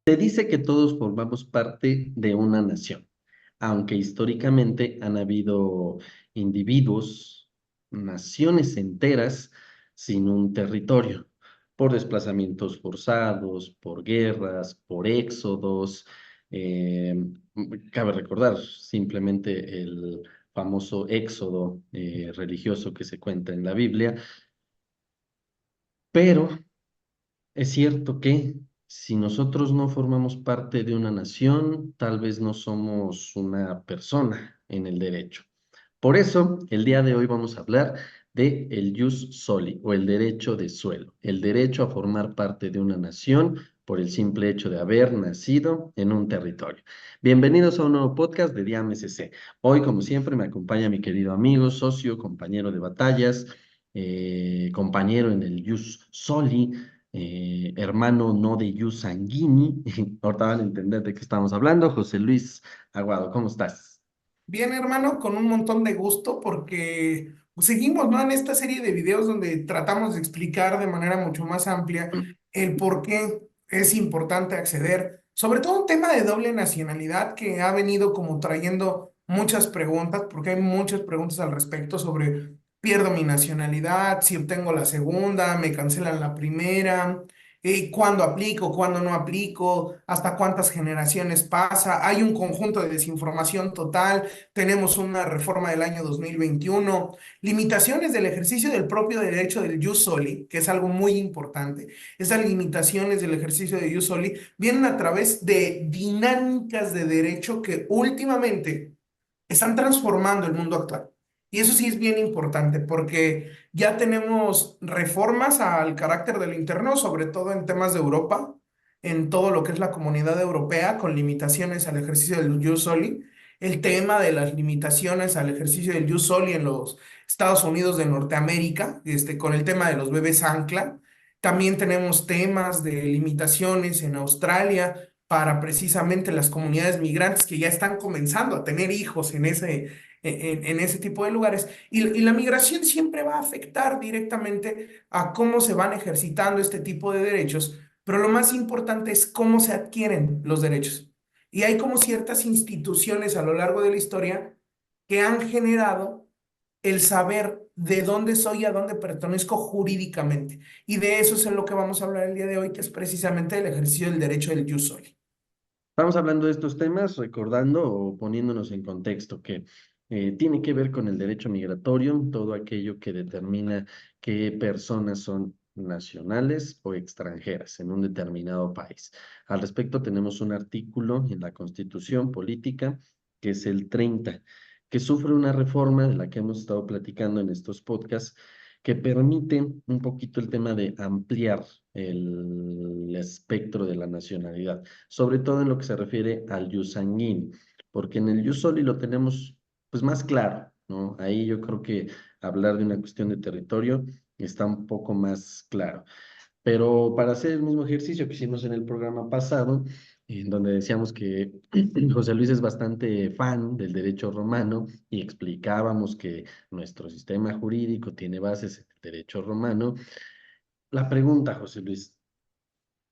Se dice que todos formamos parte de una nación, aunque históricamente han habido individuos, naciones enteras sin un territorio, por desplazamientos forzados, por guerras, por éxodos. eh, Cabe recordar simplemente el famoso éxodo religioso que se cuenta en la Biblia, pero es cierto que si nosotros no formamos parte de una nación, tal vez no somos una persona en el derecho. Por eso, el día de hoy vamos a hablar de el jus soli o el derecho de suelo, el derecho a formar parte de una nación por el simple hecho de haber nacido en un territorio. Bienvenidos a un nuevo podcast de Diam SC. Hoy, como siempre, me acompaña mi querido amigo, socio, compañero de batallas, compañero en el jus soli, hermano no de jus sanguini. Ahorita van a entender de qué estamos hablando. José Luis Aguado, ¿cómo estás? Bien, hermano, con un montón de gusto porque seguimos, ¿no? En esta serie de videos donde tratamos de explicar de manera mucho más amplia el por qué es importante acceder, sobre todo un tema de doble nacionalidad que ha venido como trayendo muchas preguntas, porque hay muchas preguntas al respecto sobre pierdo mi nacionalidad, si obtengo la segunda, me cancelan la primera. ¿Cuándo aplico, cuándo no aplico? ¿Hasta cuántas generaciones pasa? Hay un conjunto de desinformación total. Tenemos una reforma del año 2021, limitaciones del ejercicio del propio derecho del jus soli, que es algo muy importante. Esas limitaciones del ejercicio del jus soli vienen a través de dinámicas de derecho que últimamente están transformando el mundo actual. Y eso sí es bien importante porque ya tenemos reformas al carácter del interno, sobre todo en temas de Europa, en todo lo que es la comunidad europea, con limitaciones al ejercicio del jus soli. El tema de las limitaciones al ejercicio del jus soli en los Estados Unidos de Norteamérica, con el tema de los bebés ancla. También tenemos temas de limitaciones en Australia para precisamente las comunidades migrantes que ya están comenzando a tener hijos en ese tipo de lugares. Y la migración siempre va a afectar directamente a cómo se van ejercitando este tipo de derechos, pero lo más importante es cómo se adquieren los derechos. Y hay como ciertas instituciones a lo largo de la historia que han generado el saber de dónde soy y a dónde pertenezco jurídicamente. Y de eso es en lo que vamos a hablar el día de hoy, que es precisamente el ejercicio del derecho del jus soli. Estamos hablando de estos temas recordando o poniéndonos en contexto que tiene que ver con el derecho migratorio, todo aquello que determina qué personas son nacionales o extranjeras en un determinado país. Al respecto, tenemos un artículo en la Constitución Política, que es el 30, que sufre una reforma de la que hemos estado platicando en estos podcasts, que permite un poquito el tema de ampliar el espectro de la nacionalidad, sobre todo en lo que se refiere al jus sanguíneo, porque en el jus soli lo tenemos pues más claro, ¿no? Ahí yo creo que hablar de una cuestión de territorio está un poco más claro. Pero para hacer el mismo ejercicio que hicimos en el programa pasado, en donde decíamos que José Luis es bastante fan del derecho romano y explicábamos que nuestro sistema jurídico tiene bases en el derecho romano, la pregunta, José Luis,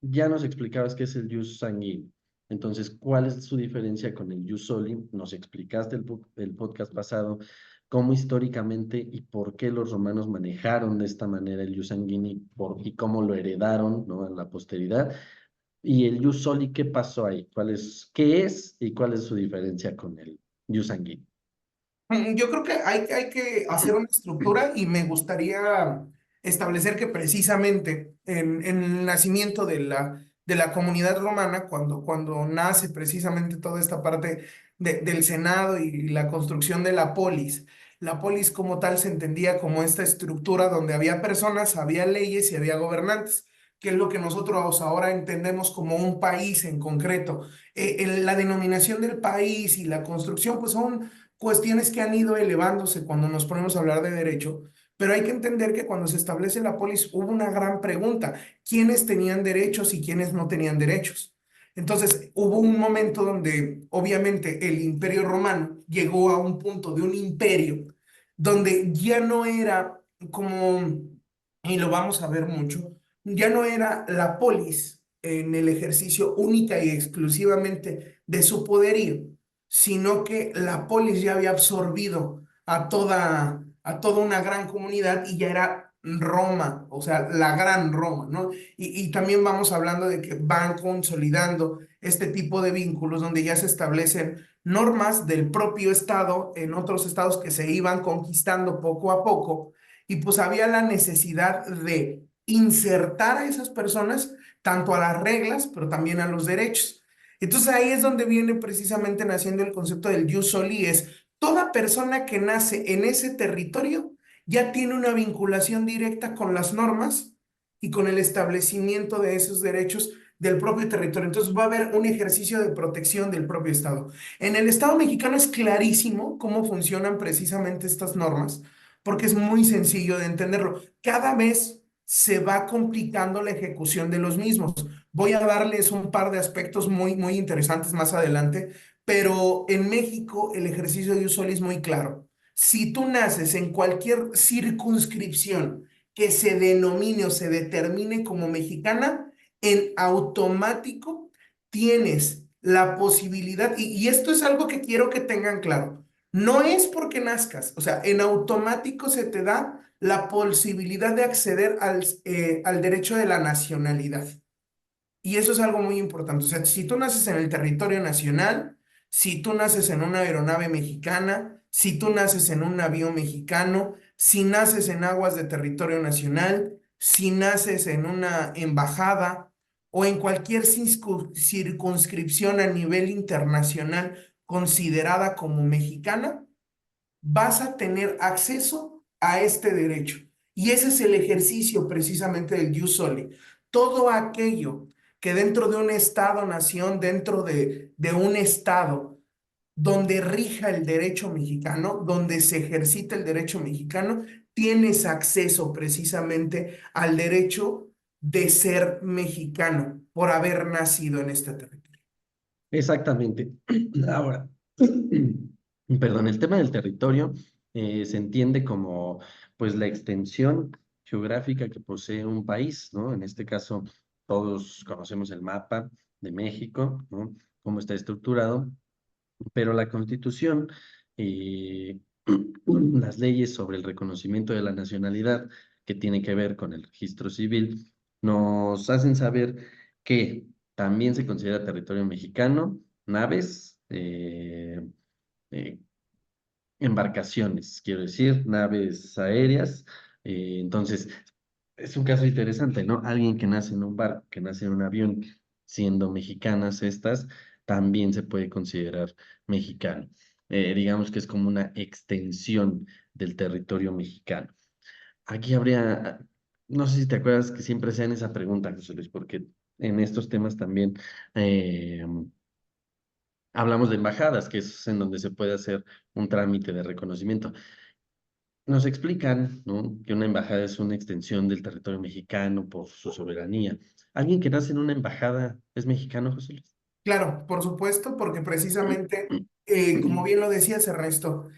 ya nos explicabas qué es el jus sanguíneo. Entonces, ¿cuál es su diferencia con el jus soli? Nos explicaste el podcast pasado cómo históricamente y por qué los romanos manejaron de esta manera el jus sanguíneo y cómo lo heredaron, ¿no?, a la posteridad. Y el jus soli, ¿qué pasó ahí? ¿Qué es y cuál es su diferencia con el jus sanguíneo? Yo creo que hay que hacer una estructura y me gustaría establecer que precisamente en el nacimiento de la comunidad romana, cuando nace precisamente toda esta parte del Senado y la construcción de la polis como tal se entendía como esta estructura donde había personas, había leyes y había gobernantes, que es lo que nosotros ahora entendemos como un país en concreto. La denominación del país y la construcción pues son cuestiones que han ido elevándose cuando nos ponemos a hablar de derecho, pero hay que entender que cuando se establece la polis hubo una gran pregunta: ¿quiénes tenían derechos y quiénes no tenían derechos? Entonces hubo un momento donde obviamente el imperio romano llegó a un punto de un imperio donde ya no era como, y lo vamos a ver mucho, ya no era la polis en el ejercicio única y exclusivamente de su poderío, sino que la polis ya había absorbido a toda una gran comunidad y ya era Roma, o sea, la gran Roma, ¿no? Y también vamos hablando de que van consolidando este tipo de vínculos donde ya se establecen normas del propio estado en otros estados que se iban conquistando poco a poco y pues había la necesidad de insertar a esas personas tanto a las reglas, pero también a los derechos. Entonces ahí es donde viene precisamente naciendo el concepto del jus soli, es toda persona que nace en ese territorio ya tiene una vinculación directa con las normas y con el establecimiento de esos derechos del propio territorio. Entonces va a haber un ejercicio de protección del propio Estado. En el Estado mexicano es clarísimo cómo funcionan precisamente estas normas, porque es muy sencillo de entenderlo. Cada vez se va complicando la ejecución de los mismos. Voy a darles un par de aspectos muy, muy interesantes más adelante, pero en México el ejercicio de uso es muy claro. Si tú naces en cualquier circunscripción que se denomine o se determine como mexicana, en automático tienes la posibilidad, y esto es algo que quiero que tengan claro, no es porque nazcas, o sea, en automático se te da la posibilidad de acceder al derecho de la nacionalidad. Y eso es algo muy importante. O sea, si tú naces en el territorio nacional, si tú naces en una aeronave mexicana, si tú naces en un avión mexicano, si naces en aguas de territorio nacional, si naces en una embajada o en cualquier circunscripción a nivel internacional considerada como mexicana, vas a tener acceso a este derecho. Y ese es el ejercicio precisamente del jus soli. Todo aquello que dentro de un estado-nación, dentro de un estado donde rija el derecho mexicano, donde se ejercita el derecho mexicano, tienes acceso precisamente al derecho de ser mexicano por haber nacido en este territorio. Exactamente. Ahora, perdón, el tema del territorio se entiende como pues la extensión geográfica que posee un país, ¿no? En este caso, todos conocemos el mapa de México, ¿no? Cómo está estructurado, pero la Constitución y las leyes sobre el reconocimiento de la nacionalidad que tiene que ver con el registro civil nos hacen saber que también se considera territorio mexicano, naves, eh, embarcaciones, quiero decir, naves aéreas. Entonces, es un caso interesante, ¿no? Alguien que nace en un barco, que nace en un avión, siendo mexicanas estas, también se puede considerar mexicano. Digamos que es como una extensión del territorio mexicano. Aquí habría, no sé si te acuerdas que siempre hacen esa pregunta, José Luis, porque en estos temas también eh, hablamos de embajadas, que es en donde se puede hacer un trámite de reconocimiento. Nos explican, ¿no?, que una embajada es una extensión del territorio mexicano por su soberanía. ¿Alguien que nace en una embajada es mexicano, José Luis? Claro, por supuesto, porque precisamente, como bien lo decías, Ernesto,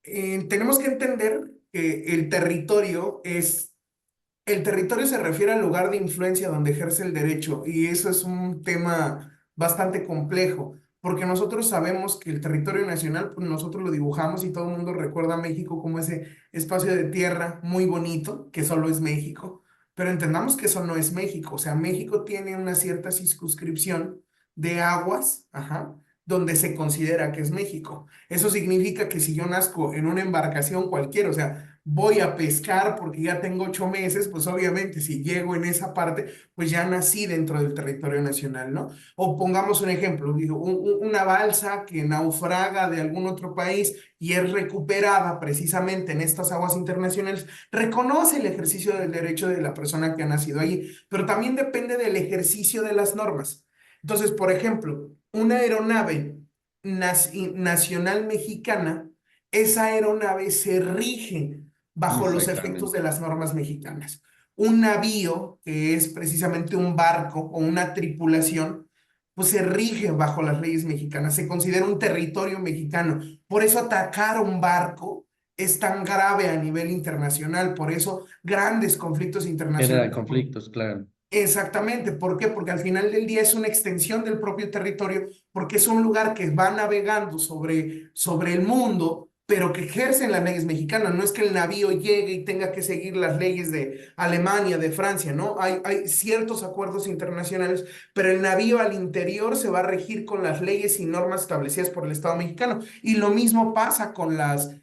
tenemos que entender que el territorio se refiere al lugar de influencia donde ejerce el derecho y eso es un tema bastante complejo, porque nosotros sabemos que el territorio nacional, pues nosotros lo dibujamos y todo el mundo recuerda a México como ese espacio de tierra muy bonito, que solo es México, pero entendamos que eso no es México, o sea, México tiene una cierta circunscripción de aguas, ajá, donde se considera que es México. Eso significa que si yo nazco en una embarcación cualquiera, o sea, voy a pescar porque ya tengo 8 meses, pues obviamente si llego en esa parte, pues ya nací dentro del territorio nacional, ¿no? O pongamos un ejemplo, digo, una balsa que naufraga de algún otro país y es recuperada precisamente en estas aguas internacionales, reconoce el ejercicio del derecho de la persona que ha nacido allí, pero también depende del ejercicio de las normas. Entonces, por ejemplo, una aeronave nacional mexicana, esa aeronave se rige bajo los efectos de Exactamente. las normas mexicanas. Un navío, que es precisamente un barco o una tripulación, pues se rige bajo las leyes mexicanas, se considera un territorio mexicano. Por eso atacar a un barco es tan grave a nivel internacional, por eso grandes conflictos Genera internacionales. conflictos, claro. Exactamente, ¿por qué? Porque al final del día es una extensión del propio territorio, porque es un lugar que va navegando sobre el mundo, pero que ejercen las leyes mexicanas. No es que el navío llegue y tenga que seguir las leyes de Alemania, de Francia, ¿no? Hay ciertos acuerdos internacionales, pero el navío al interior se va a regir con las leyes y normas establecidas por el Estado mexicano. Y lo mismo pasa con las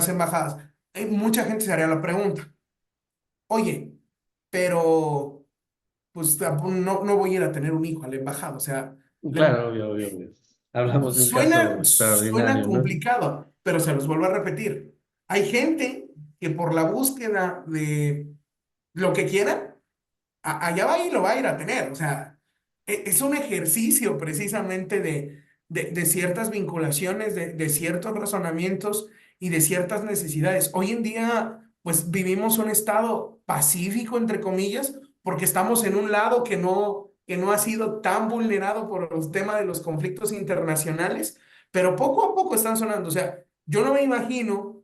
embajadas. Mucha gente se haría la pregunta, oye, pero pues no voy a ir a tener un hijo a la embajada. O sea, la Claro, obvio, obvio, obvio. Hablamos de un caso suena extraordinario, ¿no? complicado, pero se los vuelvo a repetir. Hay gente que por la búsqueda de lo que quiera, allá va y lo va a ir a tener. O sea, es un ejercicio precisamente de ciertas vinculaciones, de ciertos razonamientos y de ciertas necesidades. Hoy en día, pues vivimos un estado pacífico, entre comillas, porque estamos en un lado que no ha sido tan vulnerado por los temas de los conflictos internacionales, pero poco a poco están sonando. O sea, yo no me imagino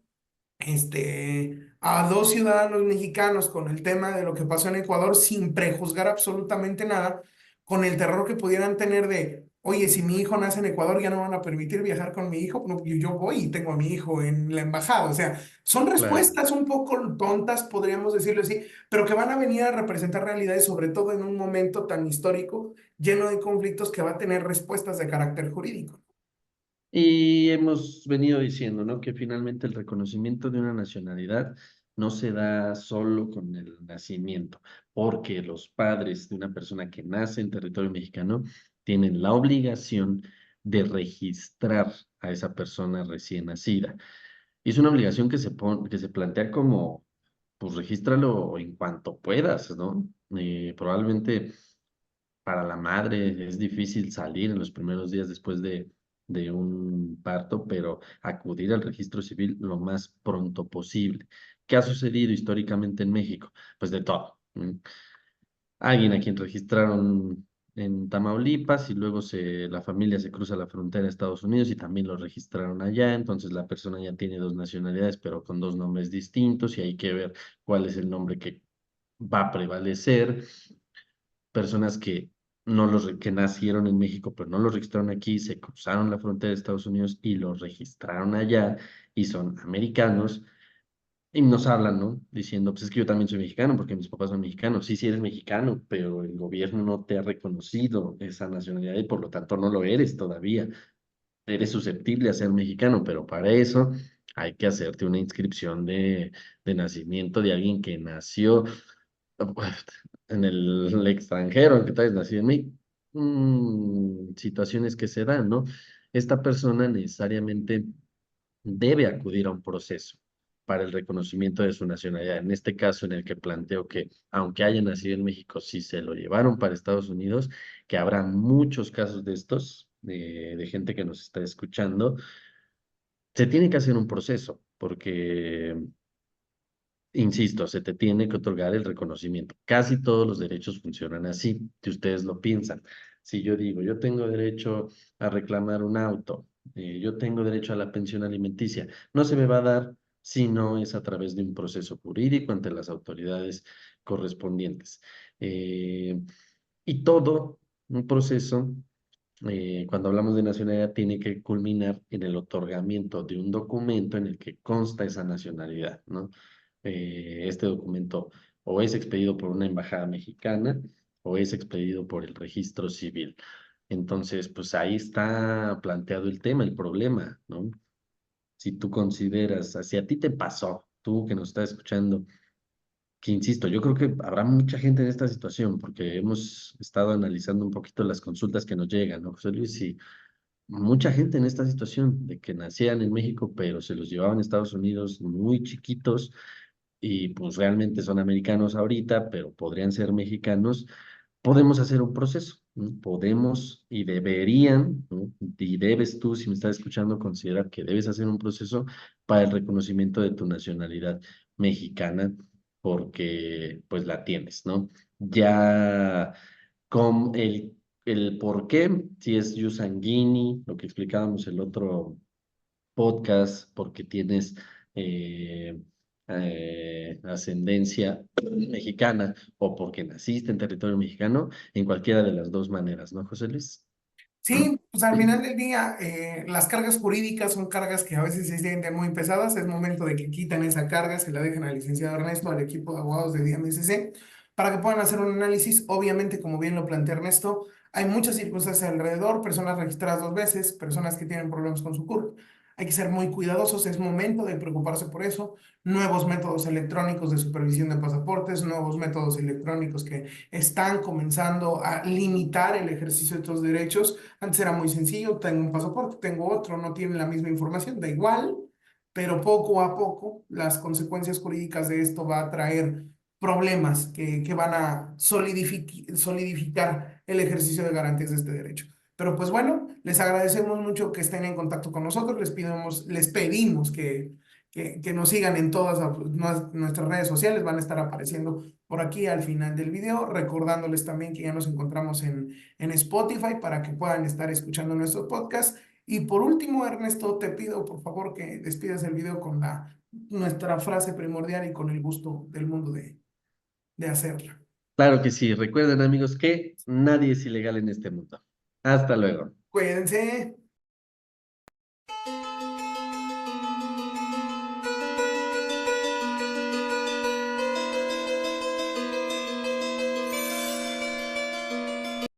a dos ciudadanos mexicanos con el tema de lo que pasó en Ecuador sin prejuzgar absolutamente nada, con el terror que pudieran tener de, oye, si mi hijo nace en Ecuador ya no van a permitir viajar con mi hijo. No, yo voy y tengo a mi hijo en la embajada. O sea, son Claro. respuestas un poco tontas, podríamos decirlo así, pero que van a venir a representar realidades, sobre todo en un momento tan histórico, lleno de conflictos que va a tener respuestas de carácter jurídico. Y hemos venido diciendo, ¿no? Que finalmente el reconocimiento de una nacionalidad no se da solo con el nacimiento, porque los padres de una persona que nace en territorio mexicano tienen la obligación de registrar a esa persona recién nacida. Y es una obligación que se plantea como, pues regístralo en cuanto puedas, ¿no? Probablemente para la madre es difícil salir en los primeros días después de un parto, pero acudir al registro civil lo más pronto posible. ¿Qué ha sucedido históricamente en México? Pues de todo. Alguien a quien registraron en Tamaulipas y luego la familia se cruza la frontera a Estados Unidos y también lo registraron allá, entonces la persona ya tiene dos nacionalidades, pero con dos nombres distintos y hay que ver cuál es el nombre que va a prevalecer. Personas que que nacieron en México, pero no los registraron aquí, se cruzaron la frontera de Estados Unidos y los registraron allá y son americanos. Y nos hablan, ¿no? Diciendo, pues es que yo también soy mexicano porque mis papás son mexicanos. Sí, sí eres mexicano, pero el gobierno no te ha reconocido esa nacionalidad y por lo tanto no lo eres todavía. Eres susceptible a ser mexicano, pero para eso hay que hacerte una inscripción de nacimiento de alguien que nació en el extranjero, en que tal vez nacido en México. Situaciones que se dan, ¿no? Esta persona necesariamente debe acudir a un proceso para el reconocimiento de su nacionalidad. En este caso, en el que planteo que, aunque haya nacido en México, si se lo llevaron para Estados Unidos, que habrá muchos casos de estos, de gente que nos está escuchando, se tiene que hacer un proceso, porque, insisto, se te tiene que otorgar el reconocimiento. Casi todos los derechos funcionan así, si ustedes lo piensan. Si yo digo, yo tengo derecho a reclamar un auto, yo tengo derecho a la pensión alimenticia, no se me va a dar si no es a través de un proceso jurídico ante las autoridades correspondientes. Eh, y todo un proceso, cuando hablamos de nacionalidad, tiene que culminar en el otorgamiento de un documento en el que consta esa nacionalidad, ¿no? Este documento o es expedido por una embajada mexicana o es expedido por el registro civil. Entonces, pues ahí está planteado el tema, el problema, ¿no? Si tú consideras, si a ti te pasó, tú que nos estás escuchando, que insisto, yo creo que habrá mucha gente en esta situación, porque hemos estado analizando un poquito las consultas que nos llegan, ¿no, José Luis? Y mucha gente en esta situación de que nacían en México, pero se los llevaban a Estados Unidos muy chiquitos y pues realmente son americanos ahorita, pero podrían ser mexicanos, podemos hacer un proceso, ¿no? Podemos y deberían, ¿no? Y debes tú, si me estás escuchando, considerar que debes hacer un proceso para el reconocimiento de tu nacionalidad mexicana, porque pues la tienes, ¿no? Ya con el por qué, si es jus sanguini, lo que explicábamos el otro podcast, porque tienes eh, ascendencia mexicana o porque naciste en territorio mexicano, en cualquiera de las dos maneras, ¿no, José Luis? Sí, pues al final del día, las cargas jurídicas son cargas que a veces se sienten muy pesadas. Es momento de que quiten esa carga, se la dejen al licenciado Ernesto, al equipo de abogados de DMSC, para que puedan hacer un análisis. Obviamente, como bien lo plantea Ernesto, hay muchas circunstancias alrededor, personas registradas 2 veces, personas que tienen problemas con su CURP. Hay que ser muy cuidadosos, es momento de preocuparse por eso. Nuevos métodos electrónicos de supervisión de pasaportes, nuevos métodos electrónicos que están comenzando a limitar el ejercicio de estos derechos. Antes era muy sencillo, tengo un pasaporte, tengo otro, no tienen la misma información, da igual, pero poco a poco las consecuencias jurídicas de esto va a traer problemas que van a solidificar el ejercicio de garantías de este derecho. Pero pues bueno, les agradecemos mucho que estén en contacto con nosotros, les pedimos que nos sigan en todas nuestras redes sociales, van a estar apareciendo por aquí al final del video, recordándoles también que ya nos encontramos en Spotify para que puedan estar escuchando nuestro podcast. Y por último, Ernesto, te pido por favor que despidas el video con nuestra frase primordial y con el gusto del mundo de hacerla. Claro que sí. Recuerden, amigos, que nadie es ilegal en este mundo. Hasta luego. Cuídense.